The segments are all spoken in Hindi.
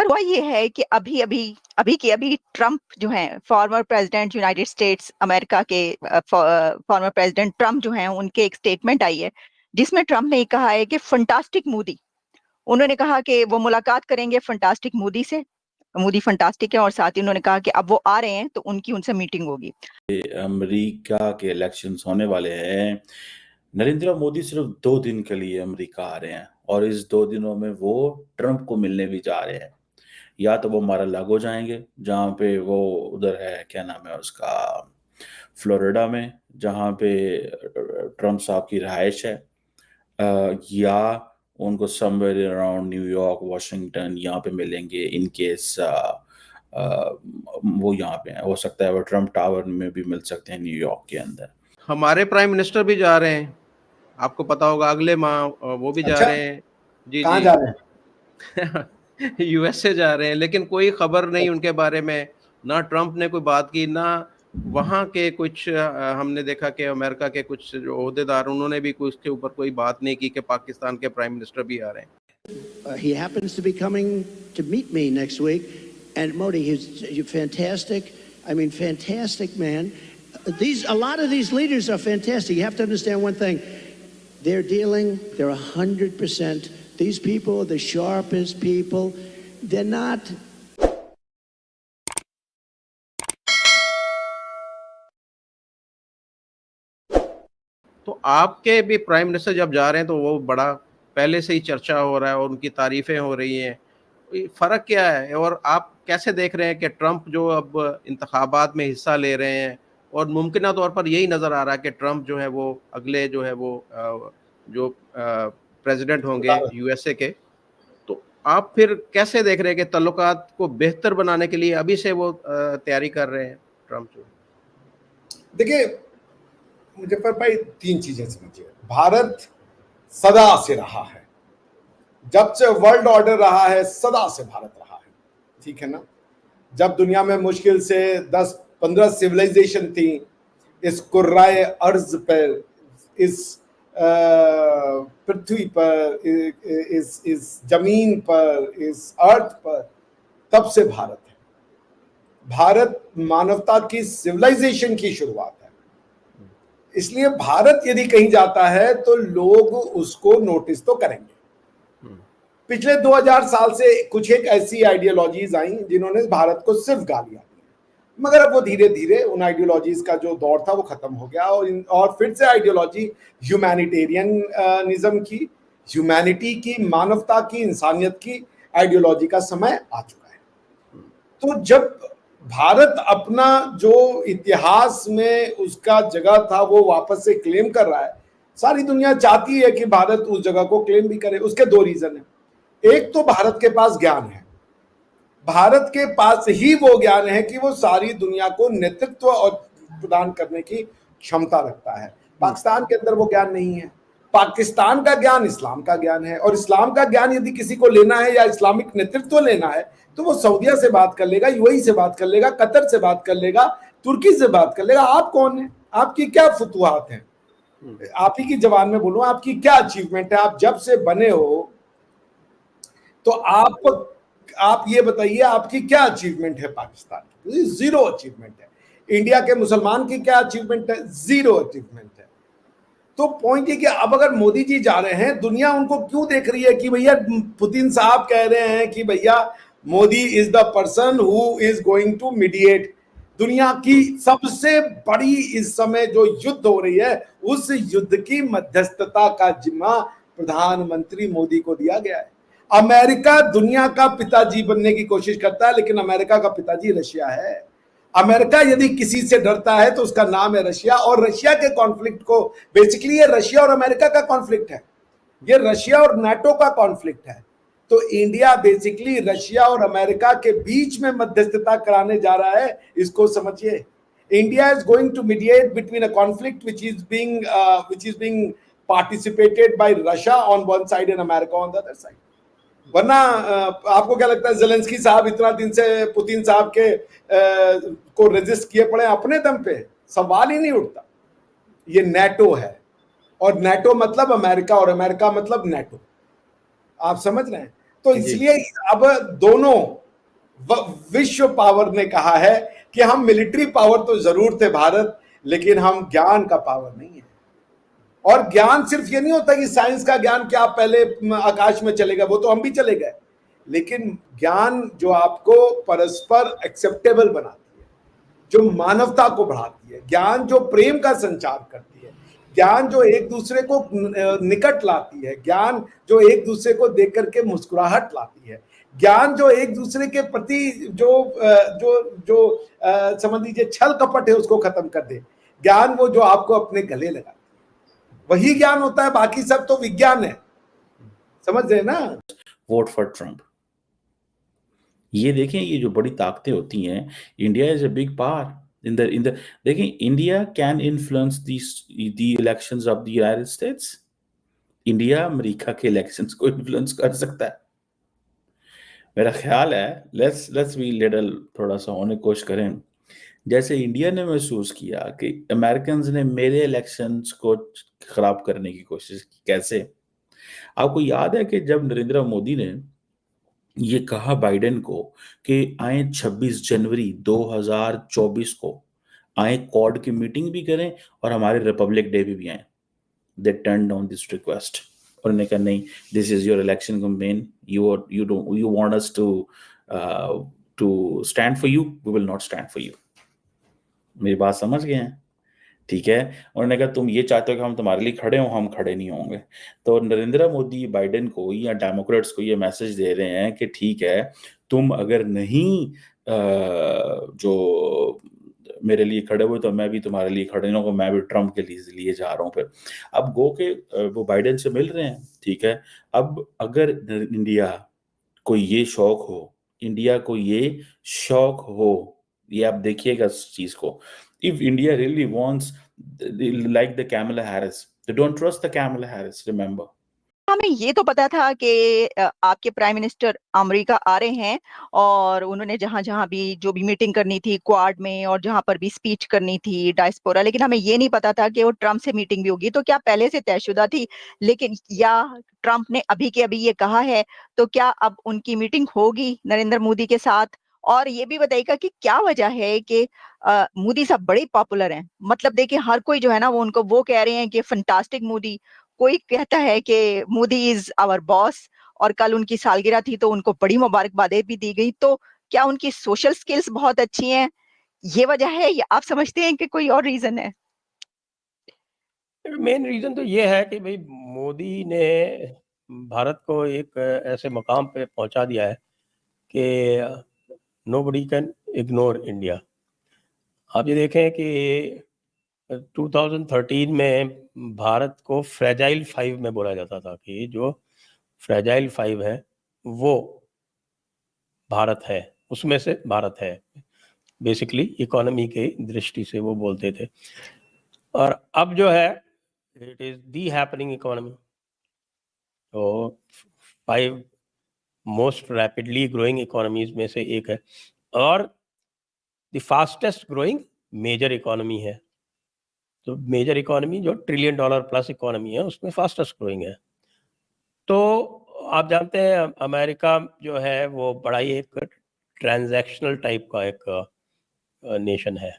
पर हुआ ये है कि अभी ट्रम्प जो हैं, former president United states America के, फॉर्मर प्रेसिडेंट ट्रम्प जो हैं, उनके एक स्टेटमेंट आई है जिसमें ट्रम्प ने कहा है कि फंटास्टिक मोदी, उन्होंने कहा कि वो मुलाकात करेंगे फंटास्टिक मोदी से, मोदी फंटास्टिक है, और साथ ही उन्होंने कहा कि अब वो आ रहे हैं तो उनकी उनसे मीटिंग होगी। अमेरिका के इलेक्शंस होने वाले हैं। नरेंद्र मोदी सिर्फ 2 दिन के लिए अमेरिका आ रहे हैं और इस 2 दिनों में वो ट्रंप को मिलने भी जा रहे हैं। या तो वो मारा-लागो जाएंगे, जहाँ पे वो उधर है, क्या नाम है उसका, फ्लोरिडा में, जहाँ पे ट्रंप साहब की रहायश है, या उनको समवेयर अराउंड न्यूयॉर्क, वाशिंगटन यहाँ पे मिलेंगे इन केस वो यहाँ पे हैं। हो सकता है वो ट्रंप टावर में भी मिल सकते हैं न्यूयॉर्क के अंदर। हमारे प्राइम मिनिस्टर भी जा रहे हैं, आपको पता होगा, अगले माह वो भी जा रहे हैं। जी कहाँ जी, जा रहे हैं? यूएसए जा रहे हैं, लेकिन कोई खबर नहीं उनके बारे में। ना ट्रंप ने कोई बात की, ना वहाँ के कुछ हमने देखा कि अमेरिका के कुछ जो ओहदेदार, उन्होंने भी कुछ के ऊपर कोई बात नहीं की कि पाकिस्तान के प्राइम मिनिस्टर भी आ रहे हैं। He happens to be coming to meet me next week, and Modi, he's fantastic. I mean, fantastic man. A lot of these leaders are fantastic. You have to understand one thing: they're 100%. These people are the sharpest people. They're not. तो आपके भी प्राइम मिनिस्टर जब जा रहे हैं तो वो बड़ा पहले से ही चर्चा हो रहा है और उनकी तारीफें हो रही हैं। फ़र्क क्या है, और आप कैसे देख रहे हैं कि ट्रंप जो अब इंतखाबात में हिस्सा ले रहे हैं, और मुमकिन तौर पर यही नज़र आ रहा है कि ट्रंप जो है वो अगले जो है वो जो प्रेसिडेंट होंगे यूएसए के, तो आप फिर कैसे देख रहे हैं कि तल्लुकात को बेहतर बनाने के लिए अभी से वो तैयारी कर रहे हैं ट्रंप जो? देखिए मुजफ्फर भाई, 3 चीजें समझिए। भारत सदा से रहा है, जब से वर्ल्ड ऑर्डर रहा है सदा से भारत रहा है, ठीक है ना। जब दुनिया में मुश्किल से 10-15 सिविलाइजेशन थी, इस कुर्राए अर्ज पर, इस पृथ्वी पर, इस जमीन पर, इस अर्थ पर, तब से भारत है। भारत मानवता की सिविलाइजेशन की शुरुआत है। इसलिए भारत यदि कहीं जाता है तो लोग उसको नोटिस तो करेंगे। पिछले 2000 साल से कुछ एक ऐसी आइडियोलॉजीज आई जिन्होंने भारत को सिर्फ गालियां दी, मगर अब वो धीरे धीरे उन आइडियोलॉजीज का जो दौर था वो खत्म हो गया, और फिर से आइडियोलॉजी ह्यूमैनिटेरियनिज्म की, ह्यूमैनिटी की, मानवता की, इंसानियत की आइडियोलॉजी का समय आ चुका है। तो जब भारत अपना जो इतिहास में उसका जगह था वो वापस से क्लेम कर रहा है, सारी दुनिया चाहती है कि भारत उस जगह को क्लेम भी करे। उसके 2 रीजन है। एक तो भारत के पास ज्ञान है, भारत के पास ही वो ज्ञान है कि वो सारी दुनिया को नेतृत्व और प्रदान करने की क्षमता रखता है। पाकिस्तान के अंदर वो ज्ञान नहीं है। पाकिस्तान का ज्ञान इस्लाम का ज्ञान है, और इस्लाम का ज्ञान यदि किसी को लेना है या इस्लामिक नेतृत्व लेना है तो वो सऊदीया से बात कर लेगा, यूएई से बात कर लेगा, कतर से बात कर लेगा, तुर्की से बात कर लेगा। आप कौन है? आपकी क्या फतुहात हैं? आप ही की जबान में बोलूं, आपकी क्या अचीवमेंट है? आप जब से बने हो तो आप ये बताइए, आपकी क्या अचीवमेंट है पाकिस्तान की? 0 अचीवमेंट है। इंडिया के मुसलमान की क्या अचीवमेंट है? 0 अचीवमेंट है। तो पॉइंट ये कि अब अगर मोदी जी जा रहे हैं, दुनिया उनको क्यों देख रही है कि भैया पुतिन साहब कह रहे हैं कि भैया Modi is the person who is going to mediate. दुनिया की सबसे बड़ी इस समय जो युद्ध हो रही है, उस युद्ध की मध्यस्थता का जिम्मा प्रधानमंत्री मोदी को दिया गया है। अमेरिका दुनिया का पिताजी बनने की कोशिश करता है, लेकिन अमेरिका का पिताजी रशिया है। अमेरिका यदि किसी से डरता है तो उसका नाम है रशिया, और रशिया के कॉन्फ्लिक्ट को बेसिकली, ये रशिया और अमेरिका का कॉन्फ्लिक्ट है, ये रशिया और नाटो का कॉन्फ्लिक्ट है। तो इंडिया बेसिकली रशिया और अमेरिका के बीच में मध्यस्थता कराने जा रहा है, इसको समझिए। India is going to mediate between a conflict which is being participated by Russia on one side and America on the other side. वरना आपको क्या लगता है ज़ेलेंस्की साहब इतना दिन से पुतिन साहब के को रेजिस्ट किए पड़े अपने दम पे? सवाल ही नहीं उठता। ये नेटो है, और नेटो मतलब अमेरिका, और अमेरिका मतलब नेटो। आप समझ रहे हैं? तो इसलिए अब दोनों विश्व पावर ने कहा है कि हम मिलिट्री पावर तो जरूर थे भारत, लेकिन हम ज्ञान का पावर नहीं है। और ज्ञान सिर्फ ये नहीं होता कि साइंस का ज्ञान, क्या आप पहले आकाश में चले गए, वो तो हम भी चले गए, लेकिन ज्ञान जो आपको परस्पर एक्सेप्टेबल बनाती है, जो मानवता को बढ़ाती है, ज्ञान जो प्रेम का संचार करती है, ज्ञान जो एक दूसरे को निकट लाती है, ज्ञान जो एक दूसरे को देख करके मुस्कुराहट लाती है, ज्ञान जो एक दूसरे के प्रति जो जो जो समझ लीजिए छल कपट है उसको खत्म कर दे, ज्ञान वो जो आपको अपने गले लगाती है, वही ज्ञान होता है। बाकी सब तो विज्ञान है, समझ रहे ना। Vote for Trump. ये देखें, ये जो बड़ी ताकतें होती हैं, India is a big power in the देखें, India can influence the elections of the United States. India America के इलेक्शंस को इन्फ्लुएंस कर सकता है। मेरा ख्याल है लेट्स बी लिटिल, थोड़ा सा होने की कोशिश करें। जैसे इंडिया ने महसूस किया कि अमेरिकन्स ने मेरे इलेक्शंस को खराब करने की कोशिश की। कैसे? आपको याद है कि जब नरेंद्र मोदी ने ये कहा बाइडेन को कि आए 26 जनवरी 2024 को आए, क्वाड की मीटिंग भी करें और हमारे रिपब्लिक डे भी आए, they turn down this request. और उन्होंने कहा नहीं, this is your election campaign, you want us to stand for you, we will not stand for you. मेरी बात समझ गए हैं? ठीक है। उन्होंने कहा तुम ये चाहते हो कि हम तुम्हारे लिए खड़े हों, हम खड़े नहीं होंगे। तो नरेंद्र मोदी बाइडेन को या डेमोक्रेट्स को ये मैसेज दे रहे हैं कि ठीक है, तुम अगर नहीं जो मेरे लिए खड़े हुए तो मैं भी तुम्हारे लिए खड़े नहीं होगा, मैं भी ट्रम्प के लिए जा रहा हूँ। फिर अब गो के वो बाइडेन से मिल रहे हैं, ठीक है। अब अगर इंडिया को ये शौक हो, इंडिया को ये शौक हो, ये आप देखिएगा इस चीज को, if India really wants, like the Kamala Harris, they don't trust the Kamala Harris, remember. हमें ये तो पता था कि आपके प्राइम मिनिस्टर अमेरिका आ रहे हैं और उन्होंने जहां-जहां भी जो भी मीटिंग करनी थी क्वाड में और जहां पर भी स्पीच करनी थी डायस्पोरा, लेकिन हमें ये नहीं पता था कि वो ट्रम्प से मीटिंग भी होगी। तो क्या पहले से तयशुदा थी? लेकिन या ट्रम्प ने अभी के अभी ये कहा है, तो क्या अब उनकी मीटिंग होगी नरेंद्र मोदी के साथ? और ये भी बताइएगा कि क्या वजह है कि मोदी साहब बड़े पॉपुलर हैं। मतलब देखिए हर कोई जो है ना वो उनको वो कह रहे हैं कि फैंटास्टिक मोदी, कोई कहता है कि मोदी इज आवर बॉस, और कल उनकी सालगिरह थी तो उनको बड़ी मुबारकबादें भी दी गई। तो क्या उनकी सोशल स्किल्स बहुत अच्छी हैं, ये वजह है या आप समझते हैं कि कोई और रीजन है? मेन रीजन तो ये है कि भाई मोदी ने भारत को एक ऐसे मकाम पे पहुंचा दिया है कि नोबडी कैन इग्नोर इंडिया। आप ये देखें कि 2013 में भारत को फ्रेजाइल 5 में बोला जाता था कि जो फ्रेजाइल 5 है वो भारत है, उसमें से भारत है। बेसिकली इकोनॉमी की दृष्टि से वो बोलते थे। और अब जो है it is the happening economy. तो 5 मोस्ट रैपिडली ग्रोइंग इकोनॉमीज में से एक है और the fastest growing major economy है। तो मेजर इकोनॉमी जो $1 ट्रिलियन प्लस इकोनॉमी है उसमें फास्टेस्ट ग्रोइंग है। तो आप जानते हैं अमेरिका जो है वो बड़ा ही एक ट्रांजैक्शनल टाइप का एक नेशन है।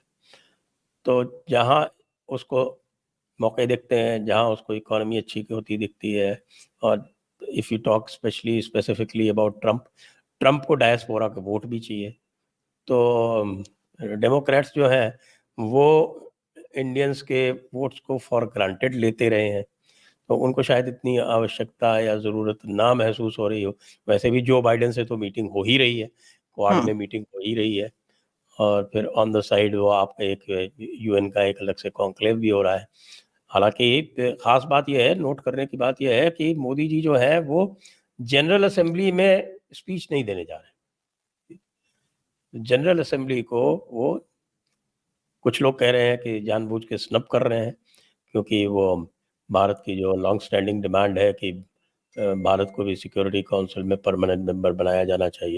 तो जहाँ उसको मौके दिखते हैं, जहाँ उसको इकोनॉमी अच्छी होती दिखती है, और if you talk specifically about Trump को डायस्पोरा का वोट भी चाहिए। तो डेमोक्रेट्स जो हैं वो इंडियंस के वोट्स को फॉर ग्रांटेड लेते रहे हैं, तो उनको शायद इतनी आवश्यकता या ज़रूरत ना महसूस हो रही हो। वैसे भी जो बाइडेन से तो मीटिंग हो ही रही है, क्वाड में मीटिंग हो ही रही है, और फिर ऑन द साइड वो आपका एक यूएन का एक अलग से कॉन्क्लेव भी हो रहा है। हालांकि ख़ास बात यह है, नोट करने की बात यह है कि मोदी जी जो है वो जनरल असेंबली में स्पीच नहीं देने जा रहे। जनरल असेंबली को वो कुछ लोग कह रहे हैं कि जानबूझ के स्नब कर रहे हैं, क्योंकि वो भारत की जो लॉन्ग स्टैंडिंग डिमांड है कि भारत को भी सिक्योरिटी काउंसिल में परमानेंट मेंबर बनाया जाना चाहिए।